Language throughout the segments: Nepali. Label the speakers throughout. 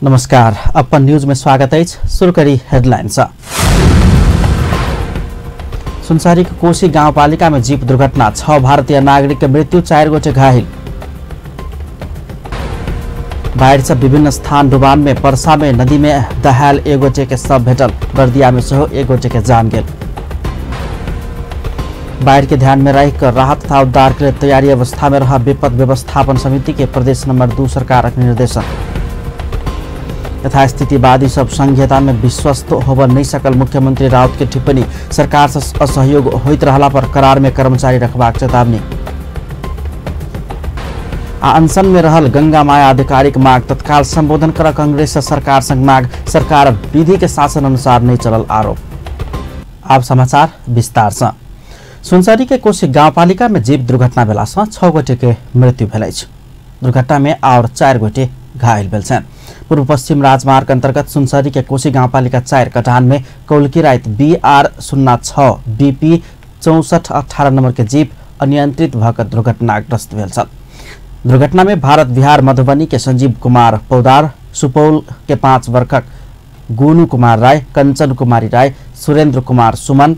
Speaker 1: नमस्कार, अपन न्यूज में स्वागत है। शुरू करी हेडलाइंस। सुनसरी के कोशी गाउँपालिका में जीप दुर्घटना, 6 भारतीय नागरिक के मृत्यु, 4 गोटे घायल। बाढ़ से विभिन्न स्थान डुबान में पर्सा में नदी में दहाल 1 गोटे के शव भेटल, बर्दिया में सहो 1 गोटे के जान गेल। बाढ़ के ध्यान में रखकर राहत तथा उद्धार के लिए तैयारी अवस्था में रहा विपद व्यवस्थापन समिति के प्रदेश नंबर 2 सरकार के निर्देशन। यथास्थितिवादी सब संघीयता में विश्वस्त होब नहीं सकल, मुख्यमंत्री राउत के टिप्पणी। सरकार से असहयोग होइत रहला पर करार में कर्मचारी रखबाक चेतावनी। अनशन में रहल गंगा माया आधिकारिक मांग, तत्काल संबोधन कर कांग्रेस से सरकार संग मांग, सरकार विधि के शासन अनुसार नहीं चलल आरोप। अब समाचार विस्तार से। सुनसरी के कोशी गाउँपालिका में जीप दुर्घटना भेला से 6 गोटे के मृत्यु भेल। दुर्घटना में और 4 गोटे घायल भेल छन्। पूर्व पश्चिम राजमार्ग अंतर्गत सुनसरी के कोशी गाउँपालिका 4 कटान में कौलकी रात BR06 BP 6418 नंबर के जीप अनियंत्रित भकर दुर्घटनाग्रस्त भेल छल। दुर्घटना में भारत बिहार मधुबनी के संजीव कुमार पौदार, सुपौल के 5 वर्षक गोनू कुमार राय, कंचन कुमारी राय, सुरेंद्र कुमार सुमन,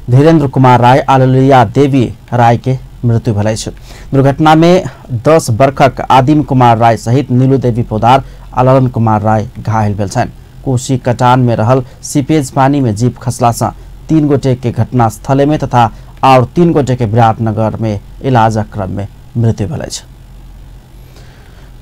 Speaker 1: धीरेन्द्र कुमार राय, आललिया देवी राय के मृत्यु भेल। दुर्घटना में 10 वर्षक आदिम कुमार राय सहित नीलू देवी पौदार, आललन कुमार राय घायल भेल छन्। कोशी कटान में रहल सीपेज पानी में जीप खसला से 3 गोटे के घटना स्थले में तथा और 3 गोटे के विराटनगर में इलाज क्रम में मृत्यु भेल।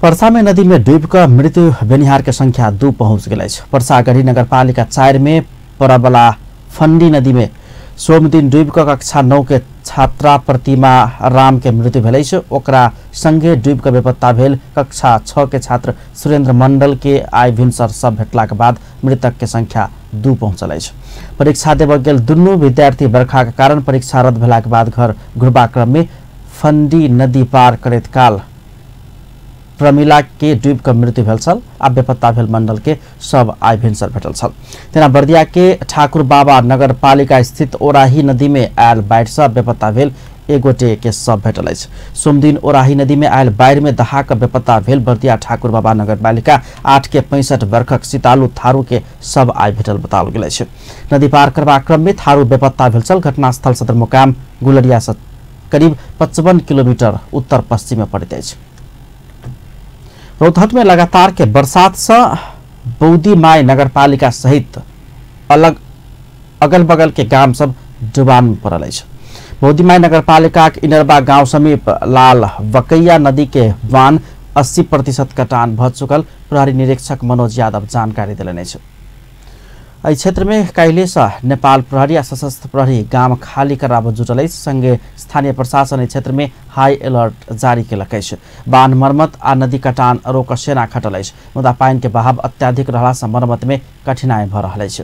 Speaker 1: पर्सा में नदी में डूब कर मृत्यु बेनिहार के संख्या 2 पहुंच गई। पर्सा गढ़ी नगरपालिका 4 में परबला फंडी नदी में सोम दिन डूब कर कक्षा 9 के छात्रा प्रतिमा राम के मृत्यु भेल। ओकरा संगे डूब कर बेपत्ता भेल कक्षा 6 के छात्र सुरेंद्र मंडल के आइ भिनसर सब भेटला के बाद मृतक के संख्या 2 पहुंचल। परीक्षा देव गेल दुनू विद्यार्थी बरखा के कारण परीक्षा रद्द भेला के बाद घर घुरबा क्रम में फंडी नदी पार करैत काल प्रमिला के डूब कर मृत्यु भेल छल। आ बेपत्ता भेल मंडल के सब आइ भिनसर भेटल छल। तेना बर्दिया के ठाकुर बाबा नगर पालिका स्थित ओराही नदी में आयल बाढ़ से बेपत्ता भेल 1 गोटे के सब भेटल अछि। सोम दिन ओराही नदी में आयल बाढ़ में दहाक बेपत्ता भेल बर्दिया ठाकुर बाबा नगर पालिका 8 के 65 वर्षक सीतालू थारू के सब आइ भेटल बताओल गेल अछि। नदी पार करबा क्रम में थारू बेपत्ता भेल छल। घटनास्थल सदरमुकाम गुलरिया से करीब 55 किलोमीटर उत्तर पश्चिम में पड़ैत अछि। रौतहट में लगातार के बरसात से बौदी माई नगरपालिका सहित अगल बगल के गांव सब डुबान में पड़ल अछि। बौदी माई नगरपालिका के इनरबा गांव समीप लाल वकैया नदी के बांध 80% कटान भ चुकल, प्रहरी निरीक्षक मनोज यादव जानकारी दिलनि अछि। एहि क्षेत्र में काल्हि से नेपाल प्रहरी आ सशस्त्र प्रहरी गांव खाली कराब जुटल अछि। संगे स्थानीय प्रशासन एहि क्षेत्र में हाई अलर्ट जारी केलक अछि। बांध मरम्मत आ नदी कटान रोक सेना खटल अछि, मुदा पानि के बहाव अत्याधिक रहला से मरम्मत में कठिनाई भ रहल अछि।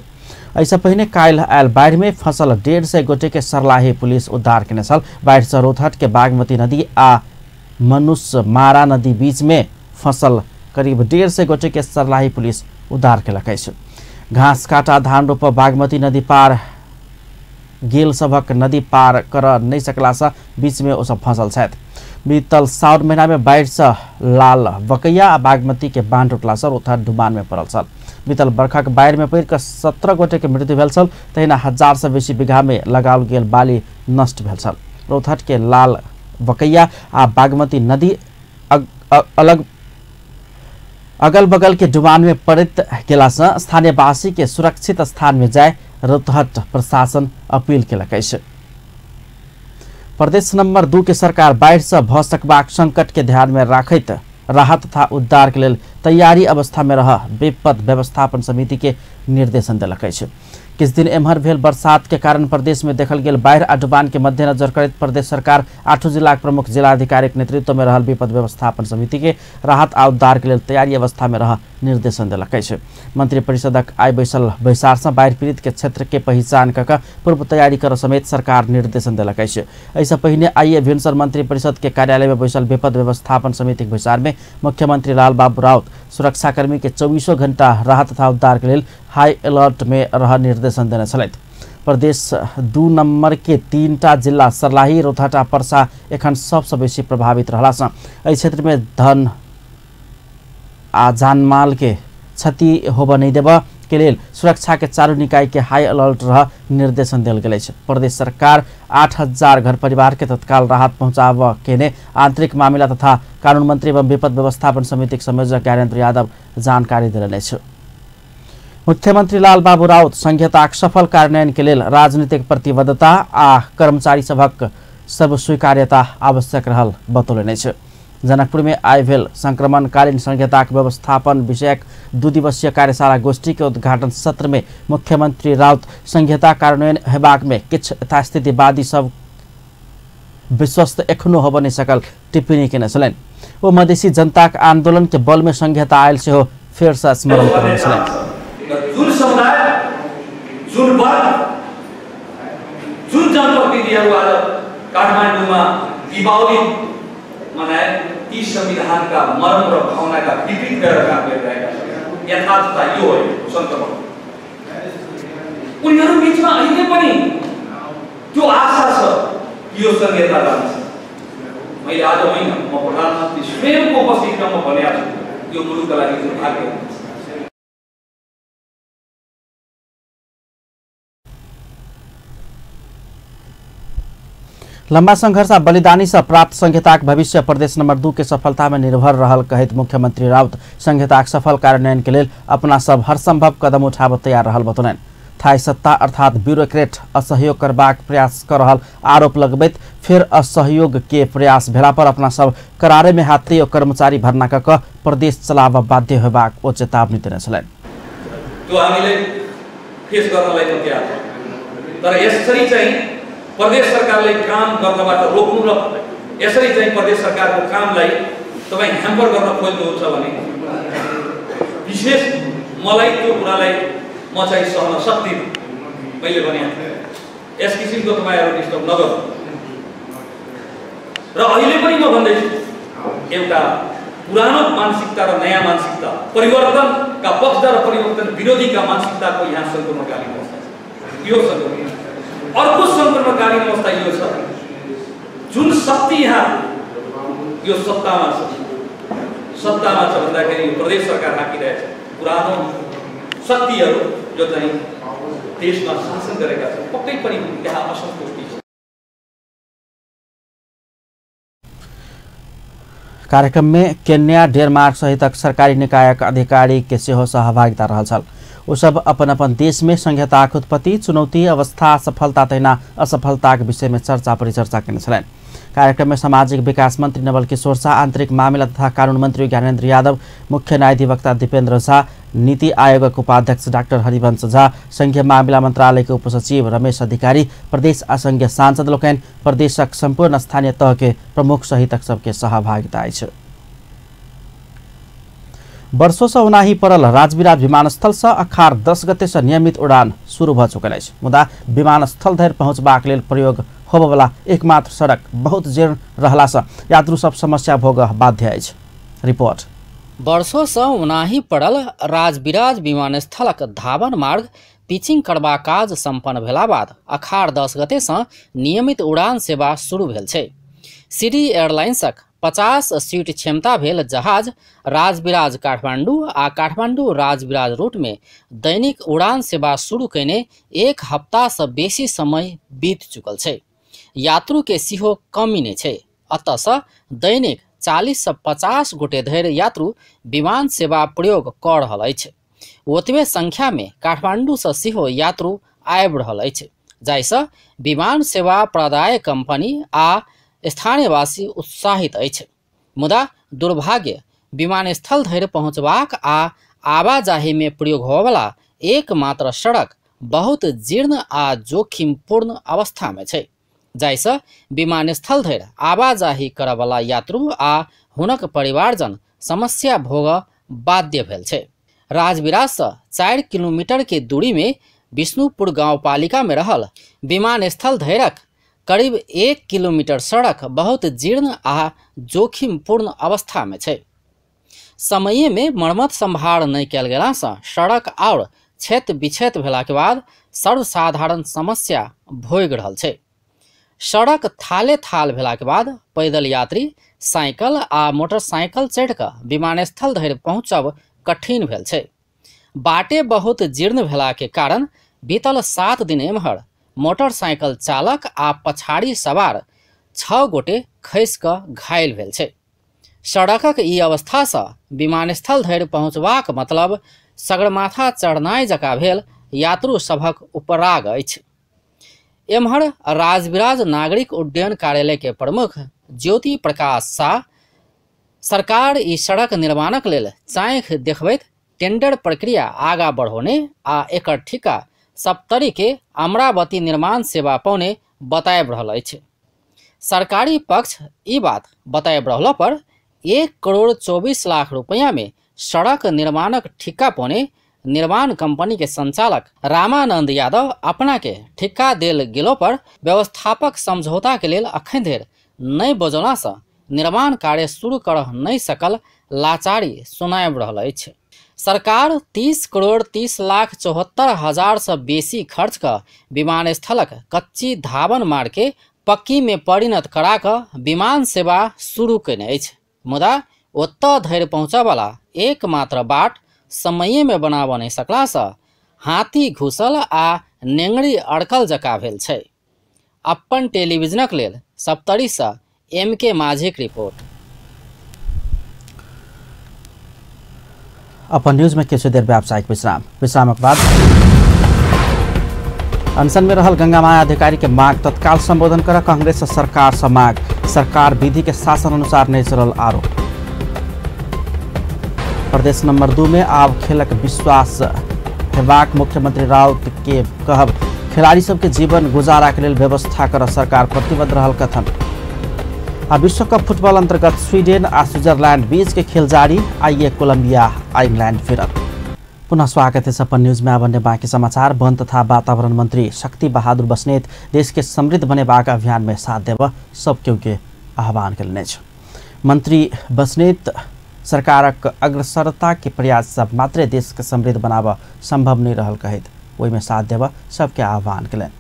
Speaker 1: ऐसा पहिने काल्हि आयल बाढ़ में फंसल 150 गोटे के सर्लाही पुलिस उद्धार केने छल। बाढ़ से रौतहट के बागमती नदी आ मनुष्य मारा नदी बीच में फंसल करीब 150 गोटे के सर्लाही पुलिस उद्धार केलक अछि। घास काटा धान रोप बागमती नदी पार गेल सबक नदी पार कर नहीं सकला से बीच में ओसब फंसल छथि। बीतल साउन महीना में बाढ़ से लाल वकैया आ बागमती के बांध टूटला से रौतहट डुबान में पड़ल छल। बीतल बरखा के बाढ़ में पड़ कर 17 गोटे के मृत्यु भेल छल। तहिना 1000 से बेसी बीघा में लगाओल गेल बाली नष्ट भेल छल। रौतहट के लाल वकैया आ बागमती नदी अगल बगल के डुबान में पड़ित गेला से स्थानीय वासी के सुरक्षित स्थान में जाए रौतहट प्रशासन अपील केलक अछि। प्रदेश नंबर 2 के सरकार बाढ़ से भ सकबाक संकट के ध्यान में राखैत राहत तथा उद्धार के लिए तैयारी अवस्था में रह विपद व्यवस्थापन समिति के निर्देशन देलक अछि। किछ दिन एम्हर भेल बरसात के कारण प्रदेश में देखल गेल बाढ़ आ डुबान के मद्देनजर करैत प्रदेश सरकार 8 जिला प्रमुख जिलाधिकारी के नेतृत्व में रहल विपद व्यवस्थापन समिति के राहत आ उद्धार के लिए तैयारी अवस्था में रह निर्देशन देलक अछि। मंत्री परिषदक आइ बैसल बैसार से बाढ़ पीड़ित के क्षेत्र के पहचान क पूर्व तैयारी कर समेत सरकार निर्देशन देलक अछि। ऐसा पहिने आइए भिनसर मंत्री परिषद के कार्यालय में बैसल विपद व्यवस्थापन समिति के बैसार में मुख्यमंत्री लालबाबू राउत सुरक्षाकर्मी के 24 घंटा राहत तथा उद्धार के लिए हाई अलर्ट में रह निर्देशन देने छलैथ। प्रदेश 2 नंबर के 3टा जिला सर्लाही, रौतहट आ पर्सा एखन सबसे बेसी प्रभावित रहला से एहि क्षेत्र में धन आ जानमाल के क्षति होब नहीं देब के लेल सुरक्षा के चारू निकाय के हाई अलर्ट रह निर्देशन दिल गेल अछि। प्रदेश सरकार 8000 घर परिवार के तत्काल राहत पहुंचाब केने आंतरिक मामला तथा कानून मंत्री एवं विपद व्यवस्थापन समिति के संयोजक ज्ञानेन्द्र यादव जानकारी दिले छ। मुख्यमंत्री लालबाबू राउत संहिताक सफल कार्यान्वयन के लेल राजनीतिक प्रतिबद्धता आ कर्मचारी सभक सब स्वीकार्यता आवश्यक रहल बतौलनि छ। जनकपुर में आइ भेल संक्रमणकालीन संहिताक व्यवस्थापन विषयक 2 दिवसीय कार्यशाला गोष्ठी के उद्घाटन सत्र में मुख्यमंत्री राउत संहिता कार्यान्वयन हेबाक में किछ यथास्थितिवादी सब विश्वस्त एखनो होब नहीं सकल टिप्पणी केने छलनि। ओ मधेसी जनताक आंदोलन के बल में संहिता आयल से फेर से स्मरण करने छलनि।
Speaker 2: जुन समुदाय जुन वर्ग जुन जनप्रतिनिधिहरू आज काठमाडौँमा दीपावली मनाए ती संविधानका मर्म र भावनाका विपरीत गरेर काम गरिरहेका छन्। यथार्थता यो हो सङ्क्रमण। उनीहरू बीचमा अहिले पनि त्यो आशा छ कि यो संहिता जान्छ। मैले आज होइन म प्रधानमन्त्री स्वयंको उपस्थितिमा म भनेको छु यो मुलुकका लागि दुर्भाग्य हो।
Speaker 1: लंबा संघर्ष बलिदानी से प्राप्त संहिताक भविष्य प्रदेश नंबर 2 के सफलता में निर्भर रहल कहत मुख्यमंत्री राउत संहिताक सफल कार्यान्वयन के लिए अपना सब हर संभव कदम उठाब तैयार रहल बतौलन। थाई सत्ता अर्थात ब्यूरोक्रेट असहयोग करबाक प्रयास कर रहल आरोप लगबैत फिर असहयोग के प्रयास भेला पर अपना सब करारे में हाथी और कर्मचारी भर्ना क प्रदेश चलाव बाध्य होबाक ओ चेतावनी देने छलनि।
Speaker 2: त्यो हामीले फेस गर्नलाई त तयार छ, तर यसरी चाहिँ प्रदेश सरकारले काम गर्नबाट रोक्नु र यसरी चाहिँ प्रदेश सरकारको कामलाई तपाईं ह्याम्पर गर्न खोज्नुहुन्छ भने विशेष मलाई त्यो कुरालाई म चाहिँ सहन सक्दिनँ। मैले भने यस किसिमको तपाईहरु डिस्टर्ब नगर्नु। र अहिले पनि म भन्दैछु एउटा पुरानो मानसिकता र नयाँ मानसिकता परिवर्तनका पक्षधर र परिवर्तन विरोधीका मानसिकताको यहाँ सङ्क्रमणकालीन अवस्था छ। यो सङ्क्रमण अर्को सङ्क्रमणकालीन अवस्था यो छ जुन शक्ति यहाँ यो सत्तामा छ भन्दाखेरि यो प्रदेश सरकार हाकिरहेछ पुरानो शक्तिहरू जो चाहिँ देशमा शासन गरेका छन् पक्कै पनि त्यहाँ असन्तुष्टि छ।
Speaker 1: कार्यक्रम में केन्या डेनमार्क सहित सरकारी निकायक अधिकारी के सेहो सहभागिता रहल छल। वो सब अपन अपन देश में संहिताक उत्पत्ति चुनौती अवस्था सफलता तहिना असफलताक विषय में चर्चा परिचर्चा केने छलनि। कार्यक्रम में सामाजिक विकास मंत्री नवल किशोर शाह, आंतरिक मामला तथा कानून मंत्री ज्ञानेन्द्र यादव, मुख्य न्यायाधिवक्ता दीपेन्द्र झा, नीति आयोग उपाध्यक्ष डाक्टर हरिवंश झा, संघीय मामला मंत्रालय के उपसचिव रमेश अधिकारी, प्रदेश असंघीय सांसद लोकन, प्रदेशक संपूर्ण स्थानीय तह के प्रमुख सहित सबके सहभागिता अछि। वर्षों से उनाही पड़ल राजविराज विमानस्थल से अखाड़ 10 गते से नियमित उड़ान शुरू भ चुकल अछि। मुदा विमानस्थल धरि पहुँचबाक लेल प्रयोग होबवला एकमात्र सड़क बहुत जीर्ण रहला से यात्रु सब समस्या भोग बाध्य अछि। रिपोर्ट।
Speaker 3: वर्षों से उनाही पड़ल राजविराज विमानस्थलक धावन मार्ग पिचिंग करबा काज संपन्न भेला बाद अखाड़ 10 गते से नियमित उड़ान सेवा शुरू भेल छै। सिटी एयरलाइंसक 50 सीट क्षमता भेल जहाज राजविराज काठमांडू आ काठमांडू राजविराज रूट में दैनिक उड़ान सेवा शुरू कयने 1 हफ्ता से बेसी समय बीत चुकल छै। यात्रु के सेहो कमी नै छै। अतः से दैनिक 40 से 50 गोटे धरि यात्रु विमान सेवा प्रयोग कर रहल अछि। ओतबे संख्या में काठमांडू से सेहो यात्रु आबि रहल अछि, जाहिसँ विमान सेवा प्रदायक कंपनी आ स्थानीयवासी उत्साहित अछि। मुदा दुर्भाग्य विमानस्थल धरि पहुँचबाक आ आवाजाही में प्रयोग होबवला एकमात्र सड़क बहुत जीर्ण आ जोखिमपूर्ण अवस्था में छै, जाहिसँ विमानस्थल धरि आवाजाही करयवला यात्रु आ हुनक परिवारजन समस्या भोग बाध्य भेल छै। राजविराज से 4 किलोमीटर के दूरी में विष्णुपुर गांवपालिका में रहल विमानस्थल धरिक करीब 1 किलोमीटर सड़क बहुत जीर्ण आ जोखिमपूर्ण अवस्था में छै। समय में मरम्मत संभार नहीं कयल गेला से सड़क और क्षत विक्षत भेला के बाद सर्वसाधारण समस्या भोग रहल छै। सड़क थाले थाल भेला के बाद पैदल यात्री साइकिल आ मोटरसाइकिल चढ़ कऽ विमानस्थल धरि पहुँचब कठिन भेल छै। बाटे बहुत जीर्ण भेला के कारण बीतल 7 दिन एम्हर मोटरसाइकिल चालक आ पछाड़ी सवार 6 गोटे खसि कऽ घायल भेल छै। सड़कक ई अवस्थासँ विमानस्थल धरि पहुँचबाक मतलब सगरमाथा चढ़नाइ जकाँ भेल यात्रु सभक उपराग अछि। एम्हर राजविराज नागरिक उड्डयन कार्यालय के प्रमुख ज्योति प्रकाश शाह सरकार ई सड़क निर्माणक लेल चाँखि देखबैत टेंडर प्रक्रिया आगाँ बढ़ौने आ एकर ठिका सप्तरी के अमरावती निर्माण सेवा पौने बताएब रहल अछि। सरकारी पक्ष ई बात बताएब रहला पर 1 करोड़ 24 लाख रुपया में सड़क निर्माणक ठिका पौने निर्माण कंपनी के संचालक रामानंद यादव अपना के ठिका देल गेलो पर व्यवस्थापक समझौता के लेल अखन धरि नहीं बजौला से निर्माण कार्य शुरू कर नहीं सकल लाचारी सुनाब रहल अछि। सरकार 30 करोड़ 30 लाख 74 हजार से बेसी खर्च का विमानस्थलक कच्ची धावन मार्ग के पक्की में परिणत करा कऽ विमान सेवा शुरू कयने अछि। मुदा ओतऽ धरि पहुँचऽ वाला एकमात्र बाट समय में बनाबऽ नहीं सकला से हाथी घुसल आ नेंगड़ी अड़कल जकाँ भेल छै। अपन टेलीविजनक लेल सप्तरी से MK माझीक रिपोर्ट।
Speaker 1: अपन न्यूज में किछु देर व्यावसायिक विश्रामक बाद अनशन में रहल गंगा माया अधिकारी के मांग तत्काल संबोधन कर कांग्रेस सरकार से मांग। सरकार विधि के शासन अनुसार नहीं चलल आरोप। प्रदेश नंबर 2 में आब खेलक विश्वास हेबाक मुख्यमंत्री राउत के कहब। खिलाड़ी सबके जीवन गुजारा के लेल व्यवस्था कर सरकार प्रतिबद्ध रहल कथन। आ विश्व कप फुटबॉल अंतर्गत स्वीडेन आ स्विट्जरलैंड बीच के खेल जारी। आइए कोलंबिया आ इंग्लैंड फिरत। पुनः स्वागत है सपन न्यूज में। अब बाकी समाचार। वन तथा वातावरण मंत्री शक्ति बहादुर बस्नेत देश के समृद्ध बनेबाक अभियान में साथ देव सब केहू के आह्वान कयलनि अछि। मंत्री बस्नेत सरकारक अग्रसरता के प्रयास सब मात्रे देश के समृद्ध बनाबऽ संभव नहीं रहल कहैत ओहि में साथ देव सबके आह्वान कयलनि।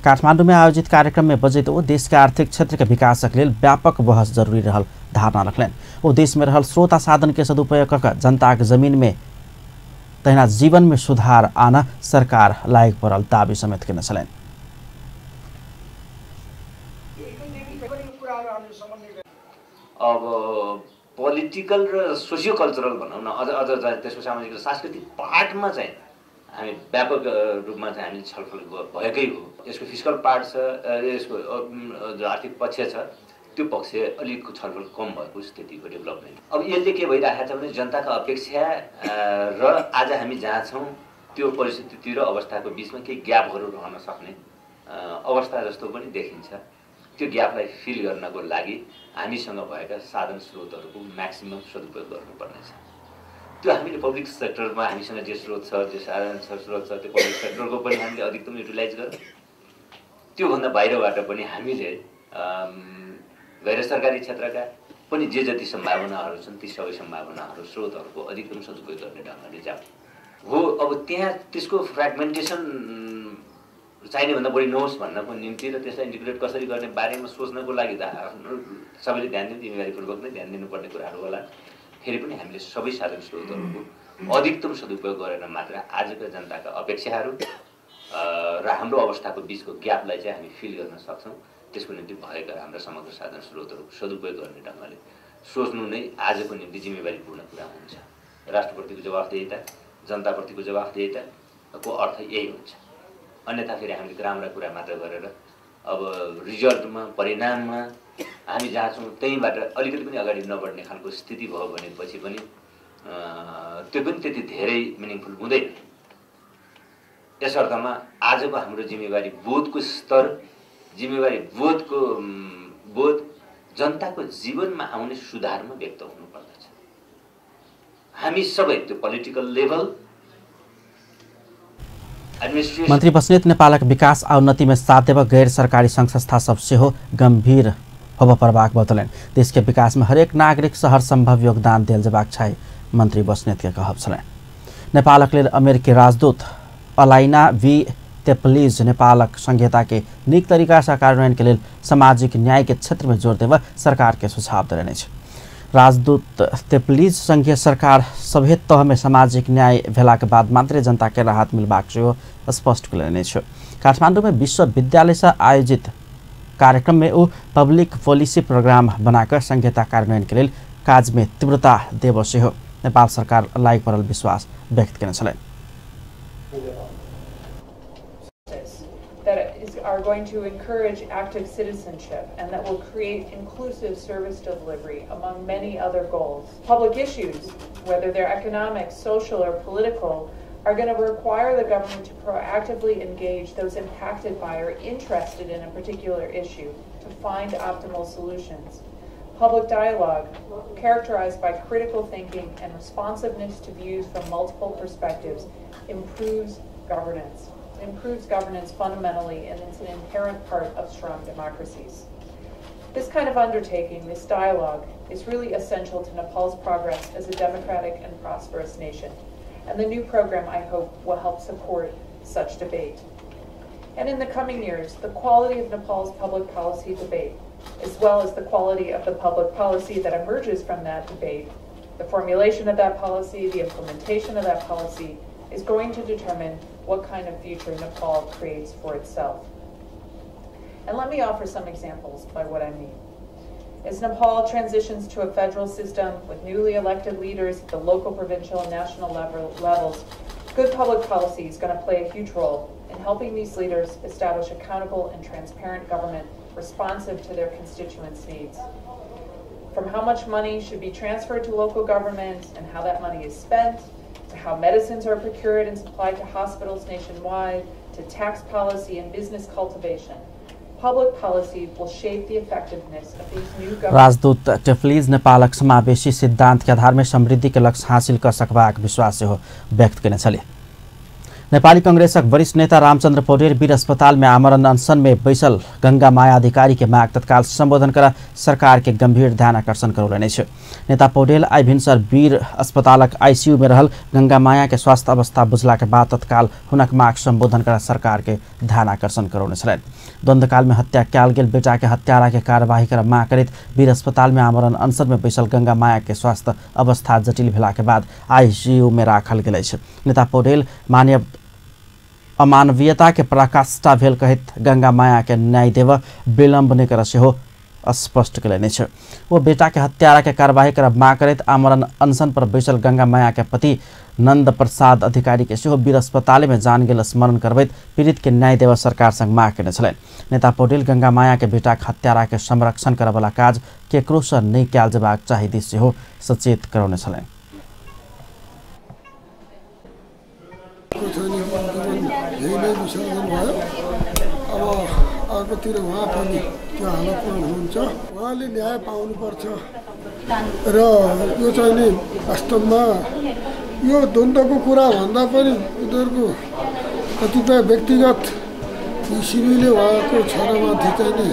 Speaker 1: काठमांडू में आयोजित कार्यक्रम में बजैत ओ देश के आर्थिक क्षेत्र के विकासक लेल व्यापक बहस जरूरी रहल धारणा रखलनि। ओ देश में रहल स्रोत आ साधन के सदुपयोग कऽ जनता के जमीन में तहिना जीवन में सुधार आना सरकार लायक पड़ल दावी समेत केने छलनि।
Speaker 4: अब पोलिटिकल र सोसियो कल्चरल भनौँ न अझ त्यसको सामाजिक र सांस्कृतिक पार्टमा चाहिँ हामी व्यापक रूपमा चाहिँ हामी छलफल भएकै हो। यसको फिजिकल पार्ट छ, यसको जो आर्थिक पक्ष छ त्यो पक्ष अलिक छलफल कम भएको स्थितिको डेभलपमेन्ट। अब यसले के भइरहेको छ भने जनताको अपेक्षा र आज हामी जहाँ छौँ त्यो परिस्थिति र अवस्थाको बिचमा केही ग्यापहरू रहन सक्ने अवस्था जस्तो पनि देखिन्छ। त्यो ग्यापलाई फिल गर्नको लागि हामीसँग भएका साधन स्रोतहरूको म्याक्सिमम सदुपयोग गर्नुपर्नेछ। त्यो हामीले पब्लिक सेक्टरमा हामीसँग जे स्रोत छ, जे साधन स्रोत छ त्यो पब्लिक सेक्टरको पनि हामीले अधिकतम युटिलाइज गरौँ। त्योभन्दा बाहिरबाट पनि हामीले गैर सरकारी क्षेत्रका पनि जे जति सम्भावनाहरू छन् ती सबै सम्भावनाहरू स्रोतहरूको अधिकतम सदुपयोग गर्ने ढङ्गले जाउँ हो। अब त्यहाँ त्यसको फ्रेगमेन्टेसन चाहिने भन्दा बढी नहोस् भन्नको निम्ति र त्यसलाई इन्टिग्रेट कसरी गर्ने बारेमा सोच्नको लागि त सबैले ध्यान दिनु जिम्मेवारीपूर्वक नै ध्यान दिनुपर्ने कुराहरू होला। फेरि पनि हामीले सबै साधन स्रोतहरूको अधिकतम सदुपयोग गरेर मात्र आजका जनताका अपेक्षाहरू र हाम्रो अवस्थाको बिचको ग्यापलाई चाहिँ हामी फिल गर्न सक्छौँ। त्यसको निम्ति भएका हाम्रा समग्र साधन स्रोतहरूको सदुपयोग गर्ने ढङ्गले सोच्नु नै आजको निम्ति जिम्मेवारीपूर्ण कुरा हुन्छ। राष्ट्रप्रतिको जवाफदेहिता, जनताप्रतिको जवाफदेहिताको अर्थ यही हुन्छ। अन्यथा फेरि हामीले राम्रा कुरा मात्र गरेर अब रिजल्टमा परिणाममा हामी जहाँ छौँ त्यहीँबाट अलिकति पनि अगाडि नबढ्ने खालको स्थिति भयो भनेपछि पनि त्यो पनि त्यति धेरै मिनिङफुल हुँदैन। यस अर्थमा आजको हाम्रो जिम्मेवारी बोधको स्तर, जिम्मेवारी बोध जनताको जीवनमा आउने सुधारमा व्यक्त हुनुपर्दछ। हामी सबै त्यो पोलिटिकल लेभल
Speaker 1: मंत्री बस्नेत नेपालक विकास आ उन्नति में साथ देव गैर सरकारी संघ संस्था सब सेहो गंभीर होबऽ पड़बाक बतौलनि। देश के विकास में हरेक नागरिक से हर संभव योगदान देल जेबाक चाही मंत्री बस्नेत के कहब छलनि। नेपालक लेल अमेरिकी राजदूत अलाइना वी तेपलीज नेपालक संहिता के नीक तरीका से कार्यान्वयन के लिए सामाजिक न्याय के क्षेत्र में जोर देव सरकार के सुझाव देलनि। राजदूत तेप्लिज संघीय सरकार सभे तह में सामाजिक न्याय भेला के बाद मात्रै जनता के राहत मिलबाक सेहो स्पष्ट कयलनि छ। काठमाडौँ में विश्वविद्यालय से आयोजित कार्यक्रम में वो पब्लिक पॉलिसी प्रोग्राम बनाकर संहिता कार्यान्वयन के लिए काज में तीव्रता देव सेहो नेपाल सरकार लायक परल विश्वास व्यक्त करने छले।
Speaker 5: Are going to encourage active citizenship and that will create inclusive service delivery among many other goals. Public issues, whether they're economic, social, or political, are going to require the government to proactively engage those impacted by or interested in a particular issue to find optimal solutions. Public dialogue, characterized by critical thinking and responsiveness to views from multiple perspectives, improves governance. It improves governance fundamentally, and it's an inherent part of strong democracies. This kind of undertaking, this dialogue, is really essential to Nepal's progress as a democratic and prosperous nation. And the new program, I hope, will help support such debate. And in the coming years, the quality of Nepal's public policy debate, as well as the quality of the public policy that emerges from that debate, the formulation of that policy, the implementation of that policy, is going to determine what kind of future Nepal creates for itself. And let me offer some examples by what I mean. As Nepal transitions to a federal system with newly elected leaders at the local, provincial, and national levels, good public policy is going to play a huge role in helping these leaders establish accountable and transparent government responsive to their constituents' needs. From how much money should be transferred to local governments and how that money is spent, to how medicines are procured and supplied to hospitals nationwide, to tax policy and business cultivation. Public policy will shape the effectiveness of these new governments.
Speaker 1: राजदूत टेफ्लिज नेपालक समावेशी सिद्धांत के आधार में समृद्धि के लक्ष्य हासिल कर सकबाक विश्वास से व्यक्त करने छले। नेपाली कांग्रेसक वरिष्ठ नेता रामचंद्र पौडेल वीर अस्पताल में आमरण अनशन में बैसल गंगा माया अधिकारी के माग तत्काल संबोधन कर सरकार के गंभीर ध्यान आकर्षण करौलने छ। नेता पौडेल आई भिनसर वीर अस्पतालक आईसीयू में रहल गंगा माया के स्वास्थ्य अवस्था बुझला के बाद तत्काल हुनक माग संबोधन कर सरकार के ध्यान आकर्षण करौने छलैन। द्वंद्वकाल में हत्या कयल गेल बेटा के हत्यारा के कार्यवाही कर माग करैत वीर अस्पताल में आमरण अनशन में बैसल गंगा माया के स्वास्थ्य अवस्था जटिल भेला के बाद आईसीयू में राखल गेल छ। नेता पौडेल मानव अमानवीयता के पराकाष्ठा भेल कहित गंगा माया के न्याय देव विलम्ब नहीं कर सेहो स्पष्ट कयलनि छ। वो बेटा के हत्यारा के कार्यवाही कर माग करैत आमरण अनशन पर बैसल गंगा माया के पति नंद प्रसाद अधिकारी के सेहो वीर अस्पताल में जान गेल स्मरण करबैत पीड़ित के न्याय देव सरकार संग माग केने छलैन। नेता पौडेल गंगा माया के बेटा के हत्यारा के संरक्षण करय वाला काज केकरो सँ नहीं कयल जेबाक चाही दिस सेहो सचेत करौने छलैन।
Speaker 6: अब अर्कोतिर उहाँ पनि त्यो हालतमा हुनुहुन्छ। उहाँले न्याय पाउनुपर्छ र यो चाहिँ नि वास्तवमा यो द्वन्द्वको कुरा भन्दा पनि उनीहरूको कतिपय व्यक्तिगत सिबीले उहाँको छोरामाथि चाहिँ नि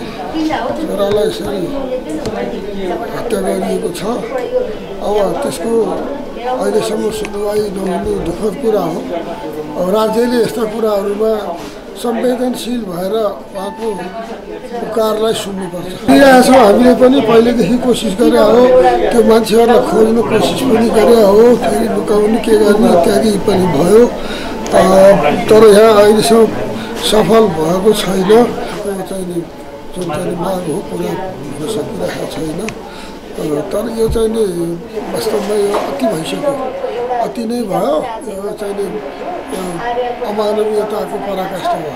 Speaker 6: छोरालाई यसरी हत्या गरिएको छ। अब त्यसको अहिलेसम्म सुनवाई नहुनु दुःखद कुरा हो। राज्यले यस्ता कुराहरूमा संवेदनशील भएर उहाँको पुकारलाई सुन्नुपर्छ। यहाँ छौँ हामीले पनि पहिलेदेखि कोसिस गरे हो, त्यो मान्छेहरूलाई खोज्न कोसिस पनि गरे हो, फेरि लुकाउने के गर्ने इत्यादि पनि भयो। तर यहाँ अहिलेसम्म सफल भएको छैन। चाहिँ नि जुन चाहिँ माग हो पुरा हुन सकिरहेको छैन। तर यो चाहिँ नि वास्तवमा यो अति भइसक्यो, अति नै भयो। यो चाहिँ नि अमानवीयताको पराकाष्ठा भयो।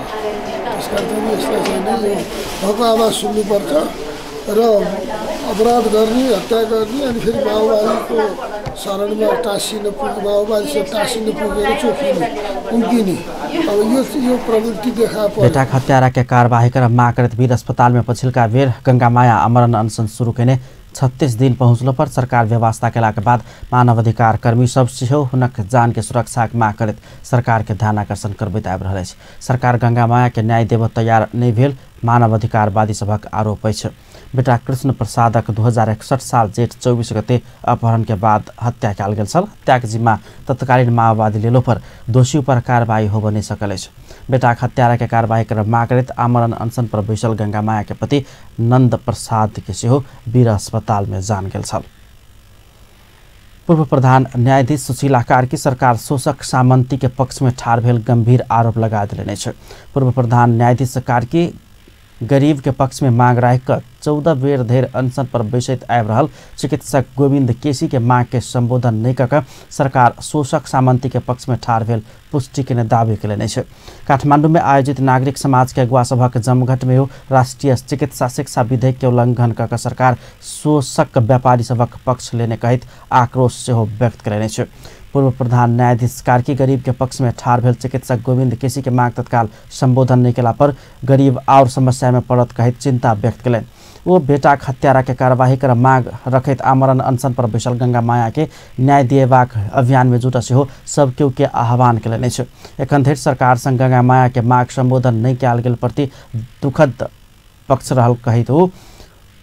Speaker 6: त्यसकारण चाहिँ यसलाई चाहिँ नि यो भएको आवाज सुन्नुपर्छ र अपराध गर्ने, हत्या गर्ने अनि फेरि माओवादीको शरणमा टाँसिन पुग्यो, माओवादीसँग टाँसिन पुगेर चोखिने उम्किने अब यो प्रवृत्ति देखा पर्यो।
Speaker 1: बेटा हत्यारा के कार्यवाही कर माग करत वीर अस्पताल में पछिल्का बेर गंगा माया आमरण अनशन शुरू केने 36 दिन पहुँचलो पर सरकार व्यवस्था केला के बाद मानवाधिकार कर्मी सब सेहो हुनक जान के सुरक्षा के माग करत सरकार के ध्यान आकर्षण करबैत आबि रहल अछि। सरकार गंगा माया के न्याय देब तैयार नहीं भेल मानवाधिकारवादी सभक आरोप अछि। बेटा कृष्ण प्रसादक 2061 साल जेठ 24 गते अपहरण के बाद हत्या कयल गेल छल। हत्या के जिम्मा तत्कालीन माओवादी लेलो पर दोषी पर कार्रवाई हो नहीं सकल अछि। बेटा हत्यारा के कार्रवाई कर माग करैत आमरण अनशन पर बैसल गंगा माया के पति नंद प्रसाद के सेहो वीर अस्पताल में जान गेल छल। पूर्व प्रधान न्यायाधीश सुशीला कार्की सरकार शोषक सामन्ती के पक्ष में ठाड़ भेल गंभीर आरोप लगा दिले छ। पूर्व प्रधान न्यायाधीश कार्की गरीब के पक्ष में मांग राख 14 बेर धेर अनशन पर बैसैत आबि रहल चिकित्सक गोविंद केसी के मांग के संबोधन नहीं कऽ सरकार शोषक सामंती के पक्ष में ठाड़ भेल पुष्टि के दावी केलनि छै। काठमांडू में आयोजित नागरिक समाज के अगुवा सभक जमघट में राष्ट्रीय चिकित्सा शिक्षा विधेयक के उल्लंघन कऽ सरकार शोषक व्यापारी सभक पक्ष लेने कहित आक्रोश सेहो व्यक्त केलनि छै। पूर्व प्रधान न्यायाधीश कार्की गरीब के पक्ष में ठाड़ भेल चिकित्सक गोविंद केसी के मांग तत्काल संबोधन नहीं केला पर गरीब और समस्या में पड़त कहित चिंता व्यक्त केलनि। वो बेटा हत्यारा के कार्यवाही कर मांग रखैत आमरण अनशन पर बैसल गंगा माया के न्याय दिएबाक अभियान में जुट सेहो सब केहू के आह्वान केलनि छै। एखन धरि सरकार संग गंगा माया के मांग संबोधन नहीं कयल गेल प्रति दुखद पक्ष रहल कहित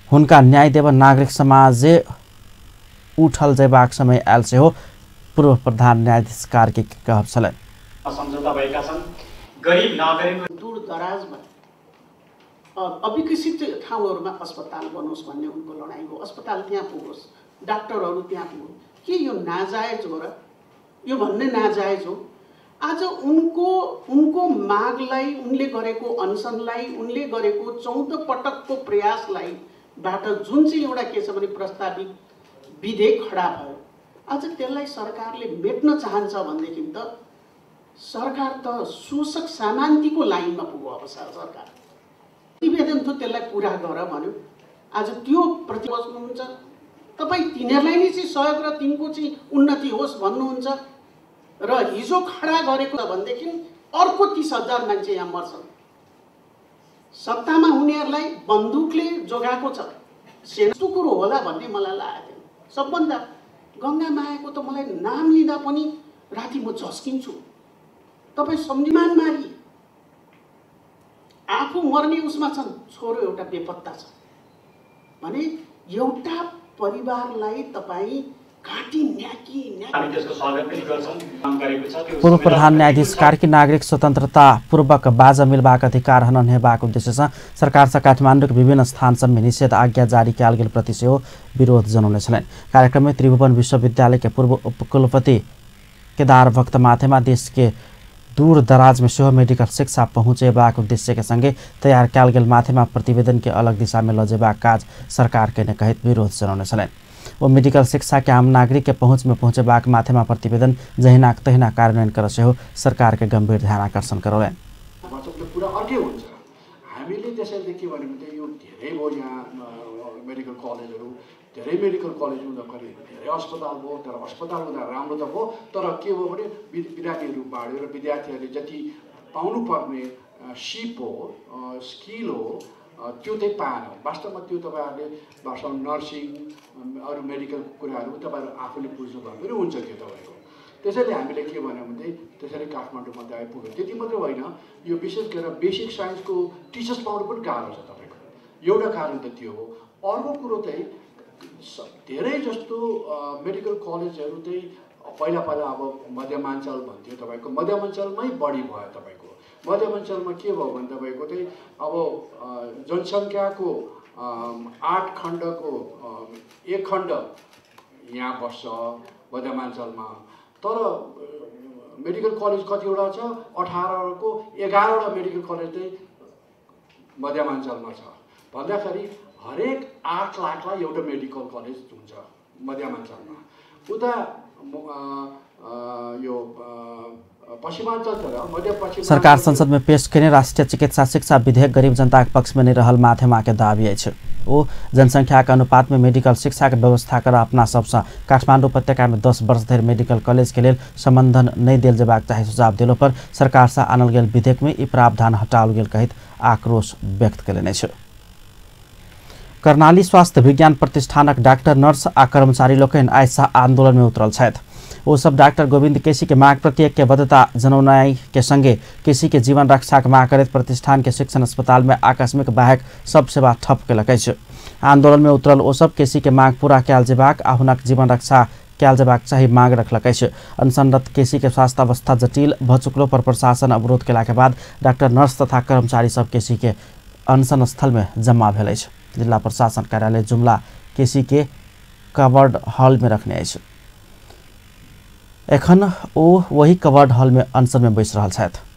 Speaker 1: हुनका न्याय देब नागरिक समाजे उठल जयबाक समय आयल सेहो पूर्व प्रधान न्यायाधीश कार्की के कहब छलै।
Speaker 7: सम्झौता भएका छन् गरीब नागरिक
Speaker 8: दूर दराजमा अविकसित ठाउँहरूमा अस्पताल बनोस् भन्ने उनको लडाइँ हो। अस्पताल त्यहाँ पुगोस्, डाक्टरहरू त्यहाँ पुगोस्। के यो नाजायज हो र? यो भन्ने नाजायज हो। आज उनको मागलाई, उनले गरेको अनसनलाई, उनले गरेको 14 पटकको प्रयासलाई बाट जुन चाहिँ एउटा के छ भने प्रस्तावित विधेयक खडा भयो, आज त्यसलाई सरकारले मेट्न चाहन्छ भनेदेखि त सरकार त शोषक सामान्तीको लाइनमा पुग्यो। अब सरकार निवेदन थियो त्यसलाई पुरा गर भन्यो। आज त्यो प्रति बस्नुहुन्छ तपाईँ, तिनीहरूलाई नै चाहिँ सहयोग र तिनको चाहिँ उन्नति होस् भन्नुहुन्छ र हिजो खडा गरेको भनेदेखि अर्को 30,000 मान्छे यहाँ मर्छन्। सत्तामा हुनेहरूलाई बन्दुकले जोगाएको छ, सेतो कुरो होला भन्ने मलाई लागेको थियो। सबभन्दा गंगा मायाको त मलाई नाम लिँदा पनि राति म झस्किन्छु। तपाईँ सम्मान मारी आफू मर्ने उसमा छन्, छोरो एउटा बेपत्ता छ भने एउटा परिवारलाई तपाईँ काटी न्याकी
Speaker 7: हामी त्यसको स्वागत पनि गर्छौं। काम गरेको छ।
Speaker 1: पूर्व प्रधान न्यायाधीश कार्की नागरिक स्वतन्त्रता पूर्वक बाजा मिलबाक अधिकार हनन हेबाक उद्देश्य से सरकार से काठमाडौँ के विभिन्न स्थान सब में निषेध आज्ञा जारी कयल गेल प्रति सेहो विरोध जनाउने छन्। कार्यक्रम में त्रिभुवन विश्वविद्यालय के पूर्व उपकुलपति केदार भक्त माथेमा देश के दूर दराज में सेहो मेडिकल शिक्षा पहुँचेबाक उद्देश्य के संगे तैयार कयल गेल माथेमा प्रतिवेदन के अलग दिशा में लजेबाक काज सरकार के ने कहित विरोध जनाउने छन्। वो मेडिकल शिक्षा के आम नागरिक के पहुँच में पहुँचेबाक माथेमा प्रतिवेदन जहिना तहिना कार्यान्वयन कर सेहो सरकार के गंभीर ध्यान आकर्षण गराउने।
Speaker 9: कुरा अर्कै हुन्छ। हामीले त्यसैले के भन्यौँ भने यो धेरै भयो, यहाँ मेडिकल कलेजहरू धेरै मेडिकल कलेज हुँदाखेरि धेरै अस्पताल भयो, तर अस्पताल हुँदा राम्रो त भयो, तर के भयो भने बिरामीहरू बाढ्यो र विद्यार्थीहरूले जति पाउनुपर्ने सिप हो, स्किल हो, त्यो चाहिँ पाएन। वास्तवमा त्यो तपाईँहरूले वास्तवमा नर्सिङ अरू मेडिकल कुराहरू तपाईँहरू आफूले बुझ्नुभयो भने हुन्छ त्यो तपाईँको। त्यसैले हामीले के भन्यौँ भने त्यसरी काठमाडौँमा त आइपुग्यो। त्यति मात्रै होइन, यो विशेष गरेर बेसिक साइन्सको टिचर्स पाउनु पनि गाह्रो छ तपाईँको। एउटा कारण त त्यो हो। अर्को कुरो चाहिँ धेरै जस्तो मेडिकल कलेजहरू चाहिँ पहिला अब मध्यमाञ्चल भन्थ्यो तपाईँको, मध्यमाञ्चलमै बढी भयो तपाईँको। मध्यमाञ्चलमा के भयो भने तपाईँको चाहिँ अब जनसङ्ख्याको 8 खण्डको 1 खण्ड यहाँ बस्छ मध्यमाञ्चलमा, तर मेडिकल कलेज कतिवटा छ? 18को 11वटा मेडिकल कलेज चाहिँ मध्यमाञ्चलमा छ भन्दाखेरि हरेक 8 लाखलाई एउटा मेडिकल कलेज हुन्छ मध्यमाञ्चलमा। उता यो
Speaker 1: सरकार संसद में पेश करने राष्ट्रीय चिकित्सा शिक्षा विधेयक गरीब जनता के पक्ष में नहीं रहल माथेमा के दावी है। वो जनसंख्या के अनुपात में मेडिकल शिक्षा के व्यवस्था कर अपना सबसे काठमाडौँ उपत्यका में 10 वर्ष धरि मेडिकल कॉलेज के लिए संबंधन नहीं दिल जेबाक चाहे सुझाव दिलो पर सरकार से आनल गेल विधेयक में यी प्रावधान हटाओल गेल कहित आक्रोश व्यक्त केलनि छ। कर्णाली स्वास्थ्य विज्ञान प्रतिष्ठानक डाक्टर, नर्स आ कर्मचारी लोकनि आइ आंदोलन में उतरल छथि। वो सब डॉक्टर गोविंद केसी के मांग प्रति ऐक्यबद्धता जनौनाई के संगे केसी के जीवन रक्षा के मांग करत प्रतिष्ठान के शिक्षण अस्पताल में आकस्मिक बाहेक सब सेवा ठप केलक अछि। आंदोलन में उतरल ओ सब केसी के मांग पूरा कयल जेबाक आ हुनक जीवन रक्षा कयल जेबाक चाही मांग रखलक अछि। अनशनरत केसी के स्वास्थ्य अवस्था जटिल भ चुकलो पर प्रशासन अवरोध केला के बाद डॉक्टर, नर्स तथा कर्मचारी सब केसी के अनशन स्थल में जमा भेल अछि। जिला प्रशासन कार्यालय जुमला केसी के कवर्ड हॉल में रखने अछि। एखन ओ वही कवर्ड हॉल में अनशन में बैस रहल छथि।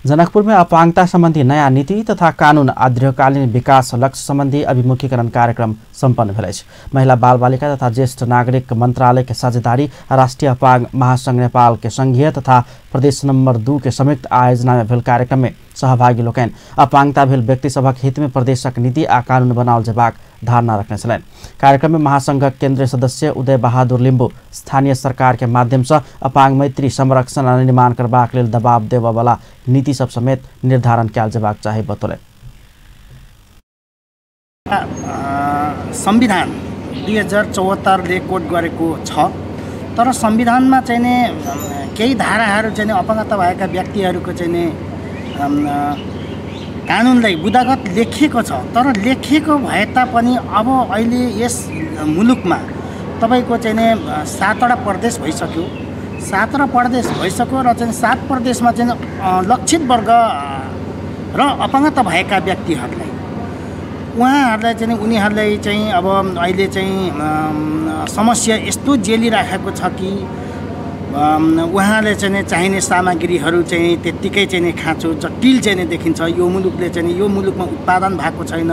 Speaker 1: जनकपुर में अपाङ्गता सम्बन्धी नयाँ नीति तथा कानून आ दीर्घकालीन विकास लक्ष्य सम्बन्धी अभिमुखीकरण कार्यक्रम सम्पन्न भेल अछि। महिला बाल बालिका तथा ज्येष्ठ नागरिक मन्त्रालय के साझेदारी राष्ट्रिय अपाङ्ग महासंघ नेपाल के संघीय तथा प्रदेश नंबर 2 के संयुक्त आयोजना में भेल कार्यक्रम में सहभागी लोकनि अपाङ्गता भेल व्यक्ति सभक हित में प्रदेशक नीति आ कानून बनाओल जेबाक धारणा रखने छलनि। कार्यक्रम में महासंघक केन्द्रीय सदस्य उदय बहादुर लिम्बू स्थानीय सरकार के माध्यम से अपाङ्ग मैत्री संरक्षण आ निर्माण करबाक लेल दबाव देबय वाला नीति सब समेत निर्धारण कयल जेबाक चाही बतौलनि।
Speaker 10: संविधान 2074 ले कोड गरेको छ, तर संविधानमा चाहिँ नि केही धाराहरू चाहिँ नि अपाङ्गता भएका व्यक्तिहरूको चाहिँ नि कानुनलाई बुदागत लेखिएको छ, तर लेखिएको भए तापनि अब अहिले यस मुलुकमा तपाईको चाहिँ नि 7वटा प्रदेश भइसक्यो। 7वटा प्रदेश भइसक्यो र चाहिँ 7 प्रदेशमा चाहिँ लक्षित वर्ग र अपाङ्गता भएका व्यक्तिहरूलाई उहाँहरूलाई चाहिँ उनीहरूलाई चाहिँ अब अहिले चाहिँ समस्या यस्तो जेलिराखेको छ कि उहाँले चाहिँ चाहिने सामग्रीहरू चाहिँ त्यत्तिकै चाहिँ खाँचो जटिल चाहिँ देखिन्छ। यो मुलुकले चाहिँ यो मुलुकमा उत्पादन भएको छैन।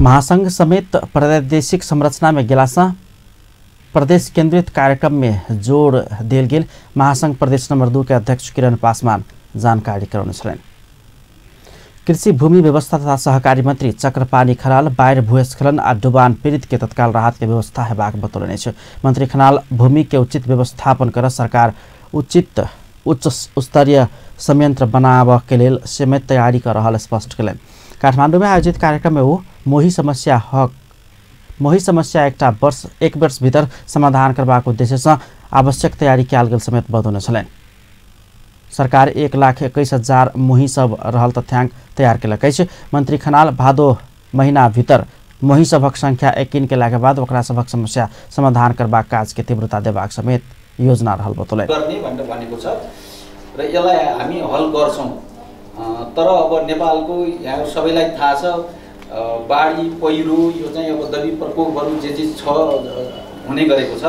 Speaker 1: महासंघ समेत प्रादेशिक संरचना में गेलासा प्रदेश केंद्रित कार्यक्रम में जोड़ दिल गेल महासंघ प्रदेश नंबर 2 के अध्यक्ष किरण पासवान जानकारी कराउने छन्। कृषि भूमि व्यवस्था तथा सहकारी मंत्री चक्रपाणी खनाल बाढ़ भूस्खलन आ डुबान पीड़ित के तत्काल राहत के व्यवस्था हेबाक बतौलनि अछि। मंत्री खनाल भूमि के उचित व्यवस्थापन कर सरकार उच्च स्तरीय संयंत्र बनाव के लेल समेत तैयारी कर रहल स्पष्ट कयलनि। काठमाडौँ में आयोजित कार्यक्रम में वो मोही समस्या एक वर्ष भीतर समाधान करबाक उद्देश्य से आवश्यक तैयारी कयल गेल समेत बतौने छलनि। सरकार 1,21,000 मोही सब रहल तथ्यांक तैयार केलक अछि। मंत्री खनाल भादो महीना भीतर मोही सबक संख्या यकीन केला के बाद ओकरा सबक समस्या समाधान करबाक काज के तीव्रता देबाक समेत योजना रहल बतौले।
Speaker 11: गर्ने भनेको छ र यसलाई हामी हल गर्छौं, तर अब नेपालको यहाँ सबैलाई थाहा छ बाढी पहिरो यो चाहिँ अब दबी प्रकोपहरू जे छ हुने गरेको छ।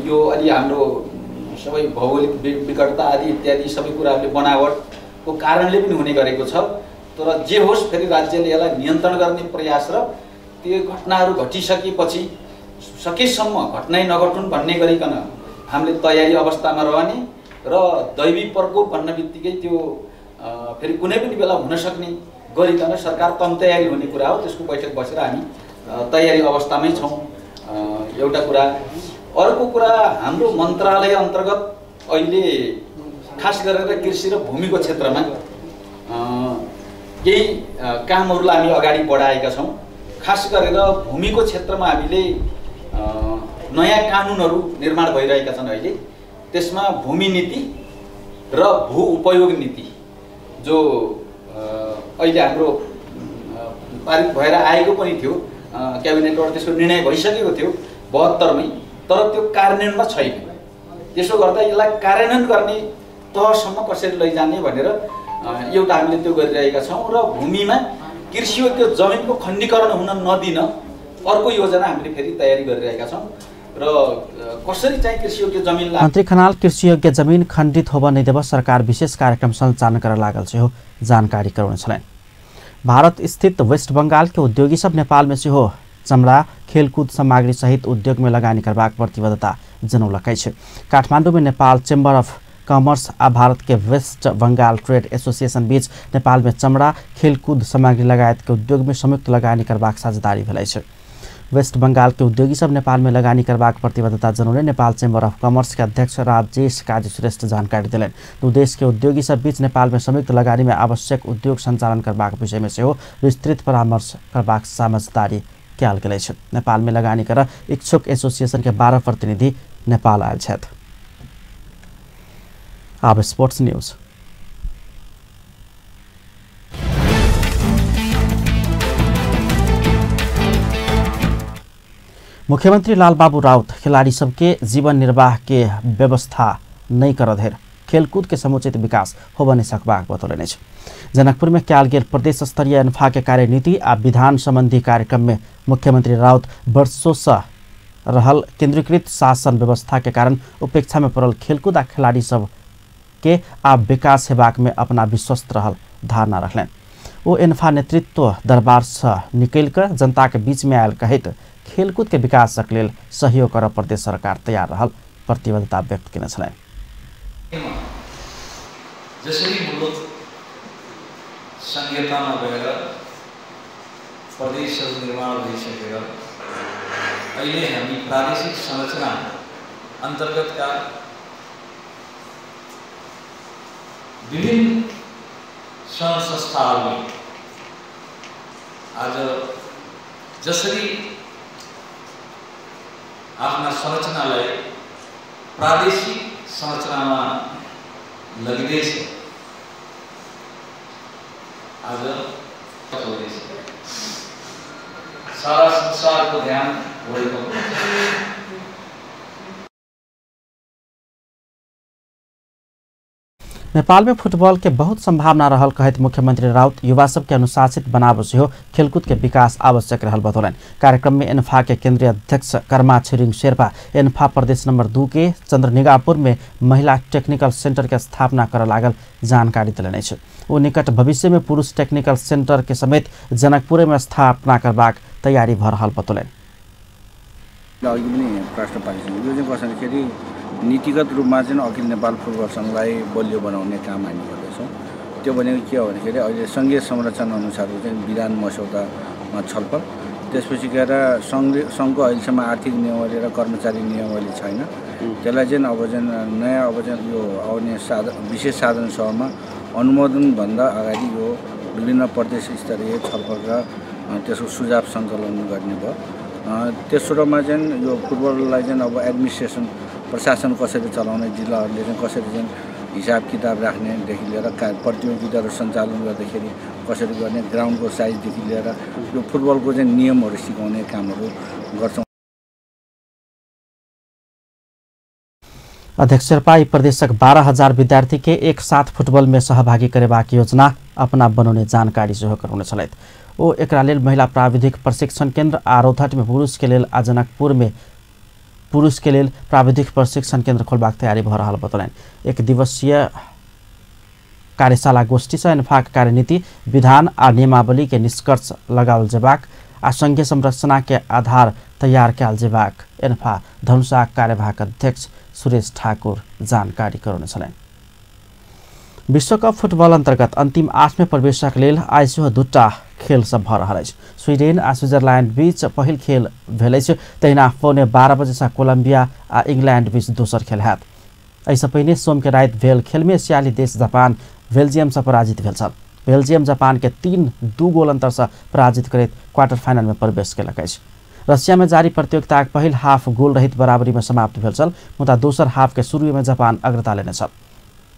Speaker 11: यो अलि हाम्रो सबै भौगोलिक विकटता आदि इत्यादि सबै कुराहरूले बनावटको कारणले पनि हुने गरेको छ। तर जे होस् फेरि राज्यले यसलाई नियन्त्रण गर्ने प्रयास र त्यो घटनाहरू घटिसकेपछि सकेसम्म घटनै नघटुन् भन्ने गरिकन हामीले तयारी अवस्थामा रहने र दैवी प्रकोप भन्ने बित्तिकै त्यो फेरि कुनै पनि बेला हुन सक्ने गरिकन सरकार तम तयारी हुने कुरा हो। त्यसको बैठक बसेर हामी तयारी अवस्थामै छौँ, एउटा कुरा। अर्को कुरा हाम्रो मन्त्रालय अन्तर्गत अहिले खास गरेर कृषि र भूमिको क्षेत्रमा केही कामहरूलाई हामी अगाडि बढाएका छौँ। खास गरेर भूमिको क्षेत्रमा हामीले नयाँ कानुनहरू निर्माण भइरहेका छन् अहिले। त्यसमा भूमि नीति र भू उपयोग नीति जो अहिले हाम्रो पारित भएर आएको पनि थियो, क्याबिनेटबाट त्यसको निर्णय भइसकेको थियो 72 मै, तर त्यो कार्यान्वयनमा छैन। त्यसो गर्दा यसलाई कार्यान्वयन गर्ने तहसम्म कसरी लैजाने भनेर एउटा हामीले त्यो गरिरहेका छौँ र भूमिमा कृषियोग्य जमिनको खण्डीकरण हुन नदिन अर्को योजना हामीले फेरि तयारी गरिरहेका छौँ र कसरी चाहिँ कृषियोग्य जमिनलाई।
Speaker 1: मन्त्री खनाल कृषियोग्य जमीन खण्डित होब नै देव सरकार विशेष कार्यक्रम सञ्चालन कर लागल से हो जानकारी कराउने छन्। भारत स्थित वेस्ट बंगाल के उद्योगी सब नेपाल में से हो चमड़ा खेलकूद सामग्री सहित उद्योग में लगानी करबाक प्रतिबद्धता जनौलकै छ। काठमाडौँ में नेपाल चेम्बर अफ कॉमर्स आ भारत के वेस्ट बंगाल ट्रेड एसोसिएशन बीच नेपाल में चमड़ा खेलकूद सामग्री लगायत के उद्योग में संयुक्त लगानी करबाक साझेदारी भेलै छ। वेस्ट बंगाल के उद्योगी सब नेपाल में लगानी करबाक प्रतिबद्धता जनौने नेपाल चेम्बर अफ कॉमर्स के अध्यक्ष राजेश काजी श्रेष्ठ जानकारी दिलैन। दू देश के उद्योगी सब बीच नेपाल में संयुक्त लगानी में आवश्यक उद्योग संचालन करबाक विषय में से हो विस्तृत परामर्श करबाक साझेदारी कयल गेल छ। नेपाल में लगानी कर इच्छुक एसोसिएशन के 12 प्रतिनिधि नेपाल आयल छथि। अब स्पोर्ट्स न्यूज। मुख्यमंत्री लालबाबू राउत खिलाड़ी सबके जीवन निर्वाह के व्यवस्था नहीं कर धेर खेलकूद के समुचित विकास हो बने सकबाक बतौलनि छ। जनकपुर में कयल गेल प्रदेश स्तरीय एन्फा के कार्यनीति आ विधान संबंधी कार्यक्रम में मुख्यमंत्री राउत वर्षों से रहल केंद्रीकृत शासन व्यवस्था के कारण उपेक्षा में पड़ल खेलकूद आ खिलाड़ी सब के आ विकास हेबाक में अपना विश्वस्त रहल धारणा रखलें। वो एन्फा नेतृत्व दरबार से निकल कर जनता के बीच में आयल कहत खेलकूद के विकास के लेल सहयोग कर प्रदेश सरकार तैयार रहल प्रतिबद्धता व्यक्त केने छलें।
Speaker 12: जसरी मुलुक संघीयतामा गएर प्रदेशहरू निर्माण भइसकेर अहिले हामी प्रादेशिक संरचना अन्तर्गतका विभिन्न संघ संस्थाहरूले आज जसरी आफ्ना संरचनालाई प्रादेशिक संरचनामा लगिँदैछ आज सारा संसारको ध्यान गएको
Speaker 1: नेपाल में फुटबॉल के बहुत संभावना रहल कहत मुख्यमंत्री राउत युवा सब के अनुशासित बनाव से हो खेलकूद के विकास आवश्यक रहल बतौलन। कार्यक्रम में एन्फा के केंद्रीय अध्यक्ष कर्मा छिरिङ शेर्पा एन्फा प्रदेश नंबर 2 के चंद्रनिगापुर में महिला टेक्निकल सेंटर के स्थापना कर लागल जानकारी दिलने छ। वो निकट भविष्य में पुरुष टेक्निकल सेंटर के समेत जनकपुर में स्थापना करबाक तैयारी भ रहल बतौलन।
Speaker 13: नीतिगत रूपमा चाहिँ अखिल नेपाल फुटबल संघलाई बलियो बनाउने काम हामी गर्दैछौँ। त्यो भनेको के हो भन्दाखेरि अहिले सङ्घीय संरचना अनुसारको चाहिँ विधान मस्यौदामा छलफल, त्यसपछि गएर सङ्घको अहिलेसम्म आर्थिक नियमावली र कर्मचारी नियमावली छैन। त्यसलाई चाहिँ अब चाहिँ नयाँ अब चाहिँ यो आउने विशेष साधारण सभामा अनुमोदनभन्दा अगाडि यो विभिन्न प्रदेश स्तरीय छलफल र त्यसको सुझाव सङ्कलन गर्ने भयो। तेस्रोमा चाहिँ यो फुटबललाई चाहिँ अब एडमिनिस्ट्रेसन प्रशासन कसरी चलाउने, जिल्लाहरूले चाहिँ कसरी चाहिँ हिसाब किताब राख्नेदेखि लिएर प्रतियोगिताहरू सञ्चालन गर्दाखेरि कसरी गर्ने, ग्राउन्डको साइजदेखि लिएर यो फुटबलको चाहिँ नियमहरू सिकाउने कामहरू गर्छौँ।
Speaker 1: अध्यक्ष शेर्पा प्रदेशक 12,000 विद्यार्थी के एक साथ फुटबॉल में सहभागी करेबाक योजना अपना बनाउने जानकारी सेहो कराउने छलैत। ओ एकरा लेल महिला प्राविधिक प्रशिक्षण केन्द्र आरोधट में पुरुष के लेल आ जनकपुर में पुरुष के लेल प्राविधिक प्रशिक्षण केन्द्र खोलबाक तैयारी भ रहल बतौलन। एक दिवसीय कार्यशाला गोष्ठी से एन्फा कार्यनीति विधान आ नियमावली के निष्कर्ष लगाओल जेबाक आ संघीय संरचना के आधार तैयार कयल जेबाक एन्फा धनुषा कार्यवाहक अध्यक्ष सुरेश ठाकुर जानकारी कराउने छलैन। विश्वकप फुटबल अंतर्गत अंतिम 8 में प्रवेशक लेल आइसो 2टा खेल सब भ रहल अछि। स्वीडेन आ स्विट्जरलैंड बीच पहिल खेल भेल अछि, तहिना पौने 12 बजे से कोलंबिया आ इंग्लैंड बीच दोसर खेल हैत। एहिसँ पहिने सोम के रात भेल खेल में एशियाली देश जापान बेल्जियम से पराजित भेल छल। बेल्जियम जापान के 3-2 गोल अंतर से पराजित करैत क्वार्टर फाइनल में प्रवेश केलक अछि। रशिया में जारी प्रतियोगिता पहिल हाफ गोल रहित बराबरी में समाप्त भेल छल, मुदा दोसर हाफ के शुरू में जापान अग्रता लेने छल।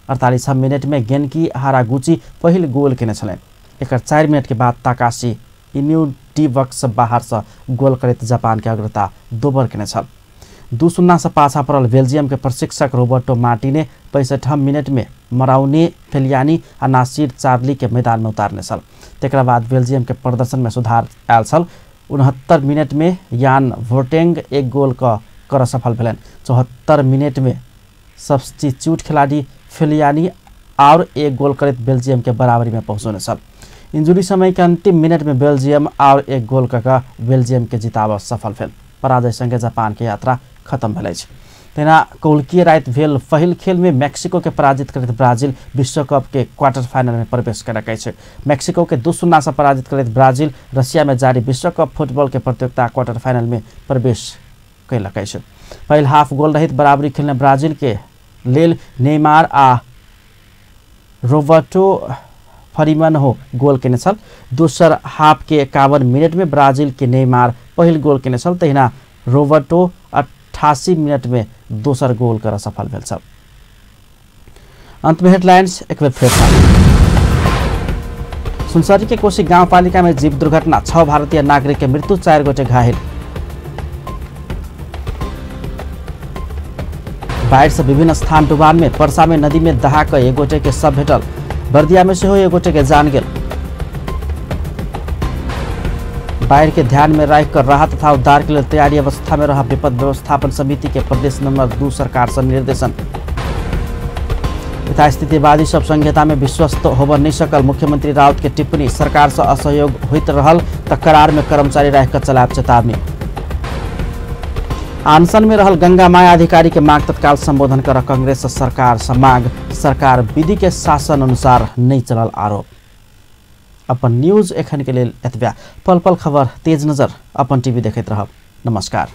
Speaker 1: 48 मिनट में गेनकी हारागुची पहिल गोल केने छलें। एक 4 मिनट के बाद ताकाशी इन्यूटिवक से बाहर से गोल करैत जापान के अग्रता दोबर केने छल। 2-0 से पाछा पड़ल बेल्जियम के प्रशिक्षक रोबर्टो मार्टिने 65 मिनट में मराउने फेलियानी आ नासिर चार्ली के मैदान में उतारने छल। तेकरा बाद बेल्जियम के प्रदर्शन में सुधार आयल छल। 69 मिनट में यान वोटेंग एक गोल कर सफल भेलन। 74 मिनट में सब्स्टिट्यूट खिलाड़ी फेलियानी और एक गोल करैत बेल्जियम के बराबरी में पहुंचने छल। इंजुरी समय के अंतिम मिनट में बेल्जियम और एक गोल कर बेल्जियम के जिताब सफल भेल। पराजय संगे जापान के यात्रा खत्म भेल अछि। तेना कोलकी रात भेल पहिल खेल में मैक्सिको के पराजित करैत ब्राजील विश्वकप के क्वार्टर फाइनल में प्रवेश करक अछि। मैक्सिको के 2-0 से पराजित करैत ब्राजील रशिया में जारी विश्वकप फुटबॉल के प्रतियोगिता क्वार्टर फाइनल में प्रवेश कैलक अछि। पहिल हाफ गोल रहित बराबरी खेलने ब्राजील के लेल नेमार आ रोबर्टो फरिमनहो गोल केने छल। दोसर हाफ के 51 मिनट में ब्राजील के नेमार पहिल गोल केने छल, तहिना रोबर्टो 88 मिनट में दोसर गोल कर सफल भेल छल। अंत में हेडलाइंस एक बेर फेर सुनसरी के कोशी गाउँपालिका में जीव दुर्घटना, 6 भारतीय नागरिक के मृत्यु, 4 गोटे घायल। बाढ़ से विभिन्न स्थान डुबान में पर्सा में नदी में दहा कर एक गोटे के सब भेटल। बर्दिया में से हो एक गोटे के जान गेल। बाढ़ के ध्यान में रखकर राहत तथा उद्धार के लिए तैयारी अवस्था में रहा विपद व्यवस्थापन समिति के प्रदेश नंबर 2 सरकार से निर्देशन। यथास्थितिवादी सब संहिता में विश्वस्त होब नहीं सकल। मुख्यमंत्री राउत के टिप्पणी। सरकार से असहयोग होइत रहल त करार में कर्मचारी रहकर चलाब चेतावनी। आनसन में रहल गंगा माया अधिकारी के मांग तत्काल संबोधन कर कांग्रेस सरकार से मांग। सरकार विधि के शासन अनुसार नहीं चलल आरोप। अपन न्यूज एखन के लिए एतबा। पल पल खबर तेज नजर अपन टीवी देखते रहब। नमस्कार।